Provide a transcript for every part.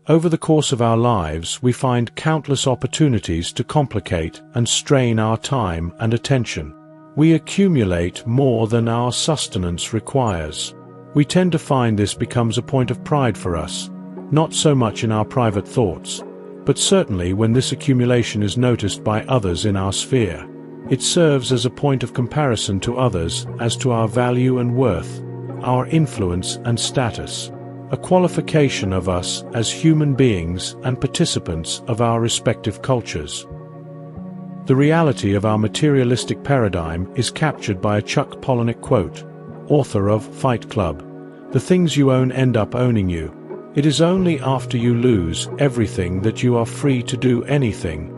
Over the course of our lives, we find countless opportunities to complicate and strain our time and attention. We accumulate more than our sustenance requires. We tend to find this becomes a point of pride for us, not so much in our private thoughts, but certainly when this accumulation is noticed by others in our sphere. It serves as a point of comparison to others as to our value and worth, our influence and status, a qualification of us as human beings and participants of our respective cultures. The reality of our materialistic paradigm is captured by a Chuck Palahniuk quote, author of Fight Club. "The things you own end up owning you. It is only after you lose everything that you are free to do anything."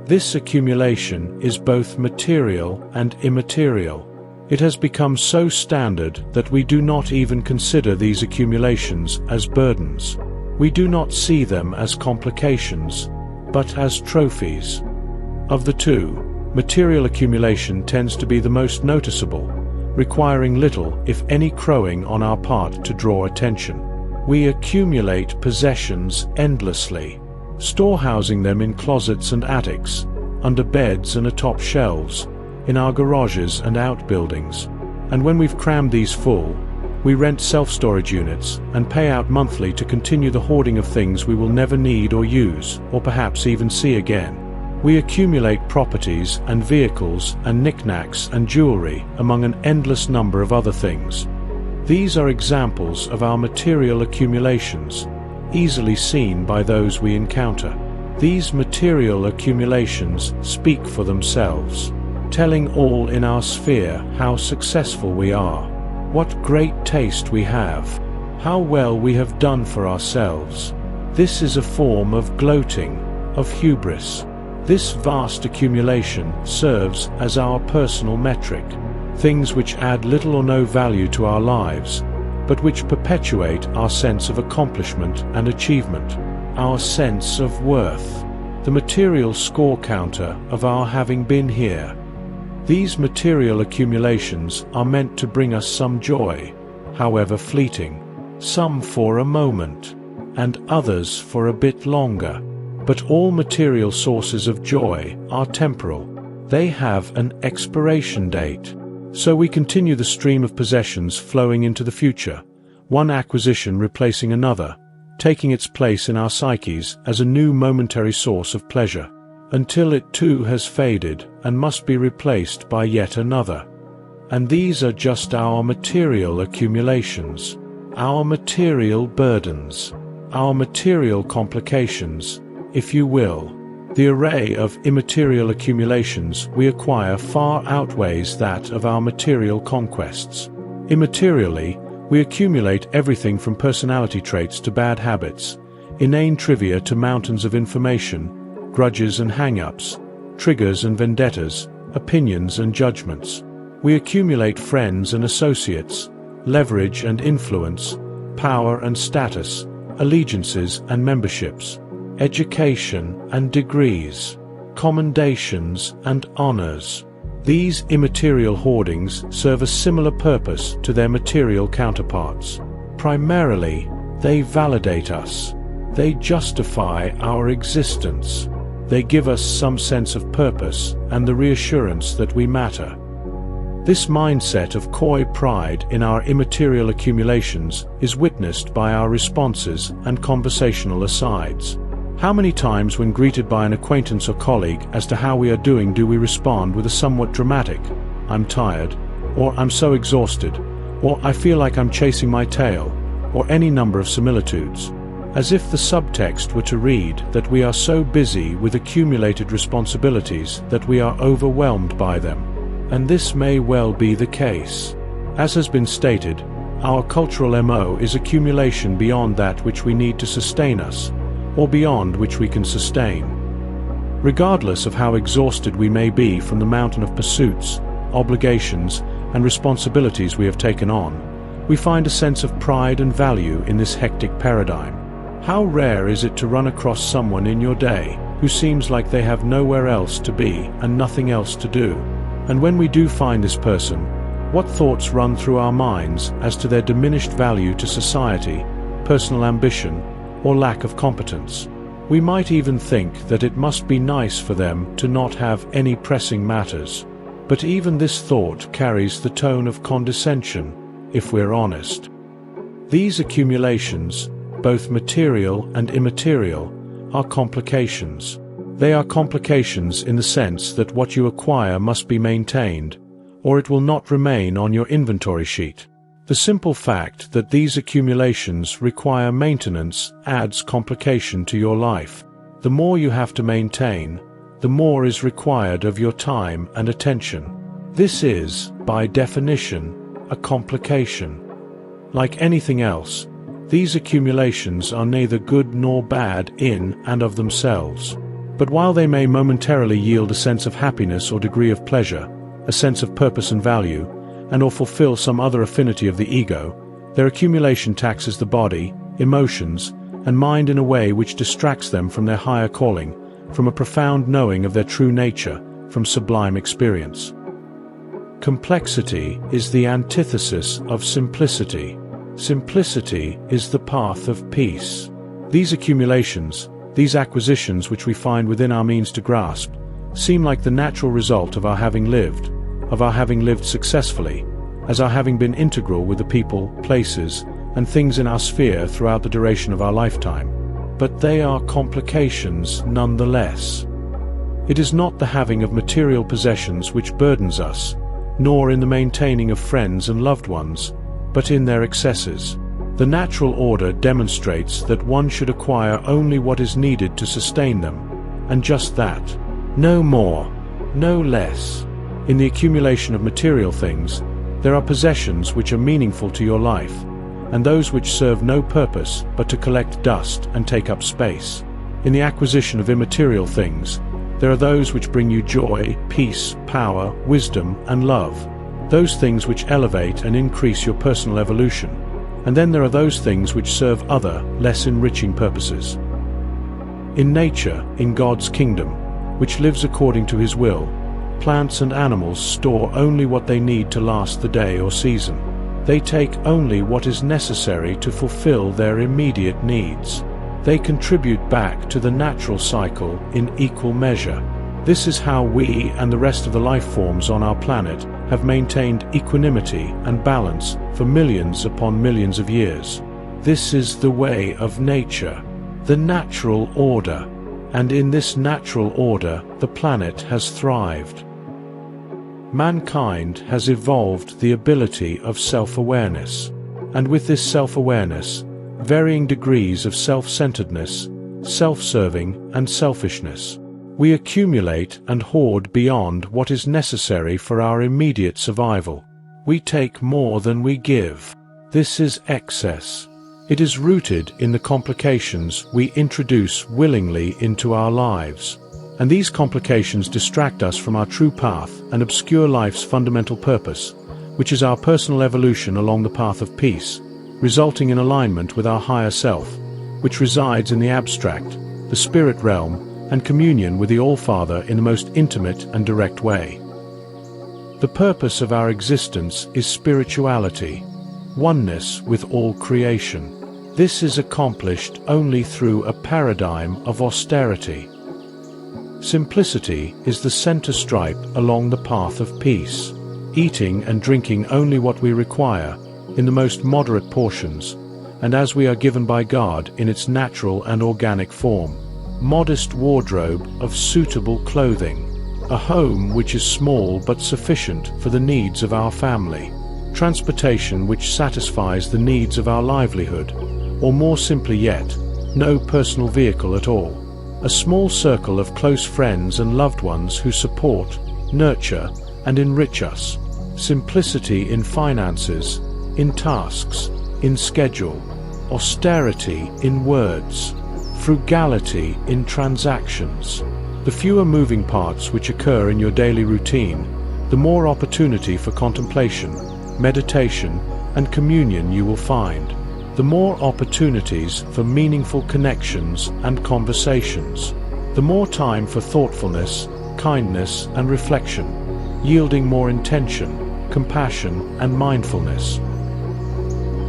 This accumulation is both material and immaterial. It has become so standard that we do not even consider these accumulations as burdens. We do not see them as complications, but as trophies. Of the two, material accumulation tends to be the most noticeable, requiring little, if any, crowing on our part to draw attention. We accumulate possessions endlessly, storehousing them in closets and attics, under beds and atop shelves, in our garages and outbuildings. And when we've crammed these full, we rent self-storage units and pay out monthly to continue the hoarding of things we will never need or use, or perhaps even see again. We accumulate properties and vehicles and knickknacks and jewelry, among an endless number of other things. These are examples of our material accumulations, easily seen by those we encounter. These material accumulations speak for themselves, telling all in our sphere how successful we are, what great taste we have, how well we have done for ourselves. This is a form of gloating, of hubris. This vast accumulation serves as our personal metric, things which add little or no value to our lives, but which perpetuate our sense of accomplishment and achievement, our sense of worth, the material score counter of our having been here. These material accumulations are meant to bring us some joy, however fleeting, some for a moment, and others for a bit longer. But all material sources of joy are temporal. They have an expiration date. So we continue the stream of possessions flowing into the future, one acquisition replacing another, taking its place in our psyches as a new momentary source of pleasure, until it too has faded and must be replaced by yet another. And these are just our material accumulations, our material burdens, our material complications, if you will. The array of immaterial accumulations we acquire far outweighs that of our material conquests. Immaterially, we accumulate everything from personality traits to bad habits, inane trivia to mountains of information, grudges and hang-ups, triggers and vendettas, opinions and judgments. We accumulate friends and associates, leverage and influence, power and status, allegiances and memberships, education and degrees, commendations and honors. These immaterial hoardings serve a similar purpose to their material counterparts. Primarily, they validate us. They justify our existence. They give us some sense of purpose and the reassurance that we matter. This mindset of coy pride in our immaterial accumulations is witnessed by our responses and conversational asides. How many times when greeted by an acquaintance or colleague as to how we are doing do we respond with a somewhat dramatic, "I'm tired," or "I'm so exhausted," or "I feel like I'm chasing my tail," or any number of similitudes, as if the subtext were to read that we are so busy with accumulated responsibilities that we are overwhelmed by them. And this may well be the case. As has been stated, our cultural MO is accumulation beyond that which we need to sustain us, or beyond which we can sustain. Regardless of how exhausted we may be from the mountain of pursuits, obligations, and responsibilities we have taken on, we find a sense of pride and value in this hectic paradigm. How rare is it to run across someone in your day who seems like they have nowhere else to be and nothing else to do? And when we do find this person, what thoughts run through our minds as to their diminished value to society, personal ambition, or lack of competence. We might even think that it must be nice for them to not have any pressing matters. But even this thought carries the tone of condescension, if we're honest. These accumulations, both material and immaterial, are complications. They are complications in the sense that what you acquire must be maintained, or it will not remain on your inventory sheet. The simple fact that these accumulations require maintenance adds complication to your life. The more you have to maintain, the more is required of your time and attention. This is, by definition, a complication. Like anything else, these accumulations are neither good nor bad in and of themselves. But while they may momentarily yield a sense of happiness or degree of pleasure, a sense of purpose and value, and or fulfill some other affinity of the ego, their accumulation taxes the body, emotions, and mind in a way which distracts them from their higher calling, from a profound knowing of their true nature, from sublime experience. Complexity is the antithesis of simplicity. Simplicity is the path of peace. These accumulations, these acquisitions which we find within our means to grasp, seem like the natural result of our having lived successfully, as our having been integral with the people, places, and things in our sphere throughout the duration of our lifetime. But they are complications nonetheless. It is not the having of material possessions which burdens us, nor in the maintaining of friends and loved ones, but in their excesses. The natural order demonstrates that one should acquire only what is needed to sustain them, and just that. No more, no less. In the accumulation of material things, there are possessions which are meaningful to your life, and those which serve no purpose but to collect dust and take up space. In the acquisition of immaterial things, there are those which bring you joy, peace, power, wisdom, and love, those things which elevate and increase your personal evolution, and then there are those things which serve other, less enriching purposes. In nature, in God's kingdom, which lives according to His will, plants and animals store only what they need to last the day or season. They take only what is necessary to fulfill their immediate needs. They contribute back to the natural cycle in equal measure. This is how we and the rest of the life forms on our planet have maintained equanimity and balance for millions upon millions of years. This is the way of nature, the natural order, and in this natural order the planet has thrived. Mankind has evolved the ability of self-awareness, and with this self-awareness, varying degrees of self-centeredness, self-serving, and selfishness. We accumulate and hoard beyond what is necessary for our immediate survival. We take more than we give. This is excess. It is rooted in the complications we introduce willingly into our lives. And these complications distract us from our true path and obscure life's fundamental purpose, which is our personal evolution along the path of peace, resulting in alignment with our higher self, which resides in the abstract, the spirit realm, and communion with the All-Father in the most intimate and direct way. The purpose of our existence is spirituality, oneness with all creation. This is accomplished only through a paradigm of austerity. Simplicity is the center stripe along the path of peace, eating and drinking only what we require, in the most moderate portions, and as we are given by God in its natural and organic form. Modest wardrobe of suitable clothing. A home which is small but sufficient for the needs of our family. Transportation which satisfies the needs of our livelihood, or more simply yet, no personal vehicle at all. A small circle of close friends and loved ones who support, nurture, and enrich us. Simplicity in finances, in tasks, in schedule. Austerity in words. Frugality in transactions. The fewer moving parts which occur in your daily routine, the more opportunity for contemplation, meditation, and communion you will find. The more opportunities for meaningful connections and conversations. The more time for thoughtfulness, kindness, and reflection, yielding more intention, compassion, and mindfulness.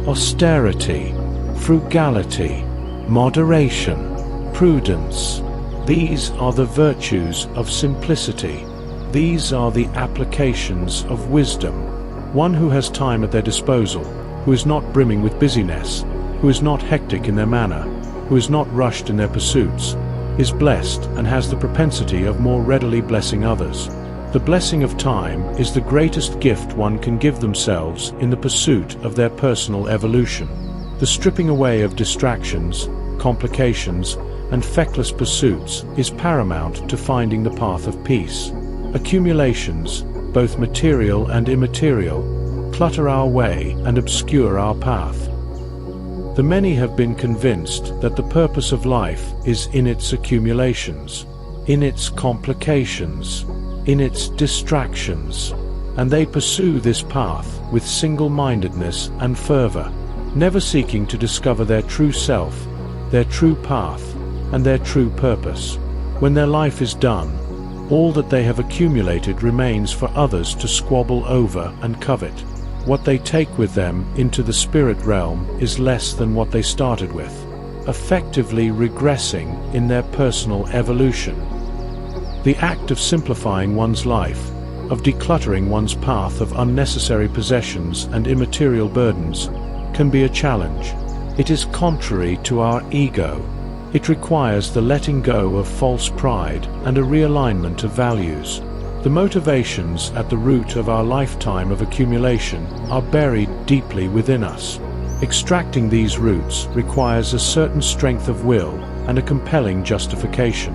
Austerity, frugality, moderation, prudence. These are the virtues of simplicity. These are the applications of wisdom. One who has time at their disposal, who is not brimming with busyness, who is not hectic in their manner, who is not rushed in their pursuits, is blessed and has the propensity of more readily blessing others. The blessing of time is the greatest gift one can give themselves in the pursuit of their personal evolution. The stripping away of distractions, complications, and feckless pursuits is paramount to finding the path of peace. Accumulations, both material and immaterial, clutter our way and obscure our path. The many have been convinced that the purpose of life is in its accumulations, in its complications, in its distractions, and they pursue this path with single-mindedness and fervor, never seeking to discover their true self, their true path, and their true purpose. When their life is done, all that they have accumulated remains for others to squabble over and covet. What they take with them into the spirit realm is less than what they started with, effectively regressing in their personal evolution. The act of simplifying one's life, of decluttering one's path of unnecessary possessions and immaterial burdens, can be a challenge. It is contrary to our ego. It requires the letting go of false pride and a realignment of values. The motivations at the root of our lifetime of accumulation are buried deeply within us. Extracting these roots requires a certain strength of will and a compelling justification.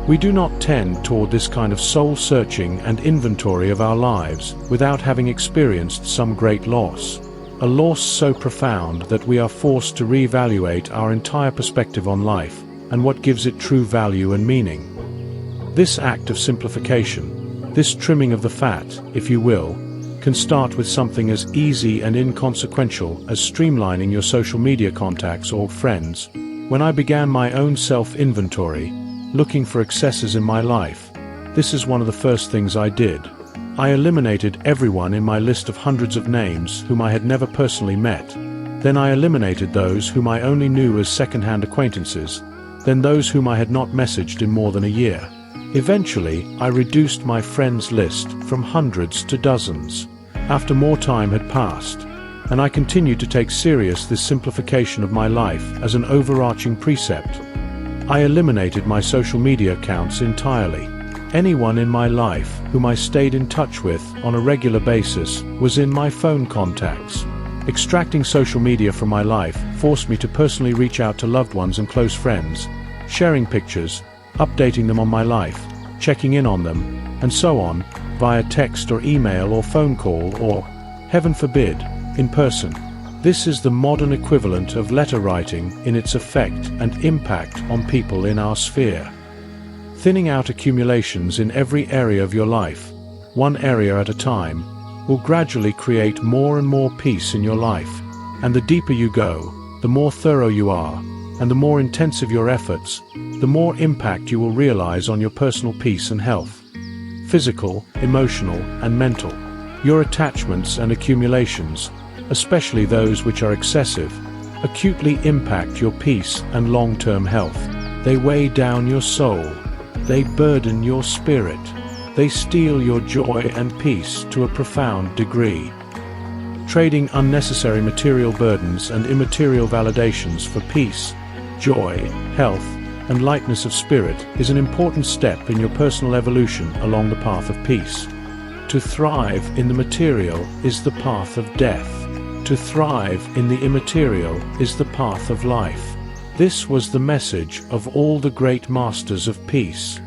We do not tend toward this kind of soul-searching and inventory of our lives without having experienced some great loss. A loss so profound that we are forced to reevaluate our entire perspective on life and what gives it true value and meaning. This act of simplification, this trimming of the fat, if you will, can start with something as easy and inconsequential as streamlining your social media contacts or friends. When I began my own self-inventory, looking for excesses in my life, this is one of the first things I did. I eliminated everyone in my list of hundreds of names whom I had never personally met. Then I eliminated those whom I only knew as second-hand acquaintances, then those whom I had not messaged in more than a year. Eventually, I reduced my friends list from hundreds to dozens. After more time had passed, and I continued to take serious this simplification of my life as an overarching precept, I eliminated my social media accounts entirely. Anyone in my life whom I stayed in touch with on a regular basis was in my phone contacts. Extracting social media from my life forced me to personally reach out to loved ones and close friends, sharing pictures, updating them on my life, checking in on them, and so on, via text or email or phone call or, heaven forbid, in person. This is the modern equivalent of letter writing in its effect and impact on people in our sphere. Thinning out accumulations in every area of your life, one area at a time, will gradually create more and more peace in your life, and the deeper you go, the more thorough you are, and the more intensive your efforts, the more impact you will realize on your personal peace and health. Physical, emotional, and mental. Your attachments and accumulations, especially those which are excessive, acutely impact your peace and long-term health. They weigh down your soul. They burden your spirit. They steal your joy and peace to a profound degree. Trading unnecessary material burdens and immaterial validations for peace, joy, health, and lightness of spirit is an important step in your personal evolution along the path of peace. To thrive in the material is the path of death. To thrive in the immaterial is the path of life. This was the message of all the great masters of peace.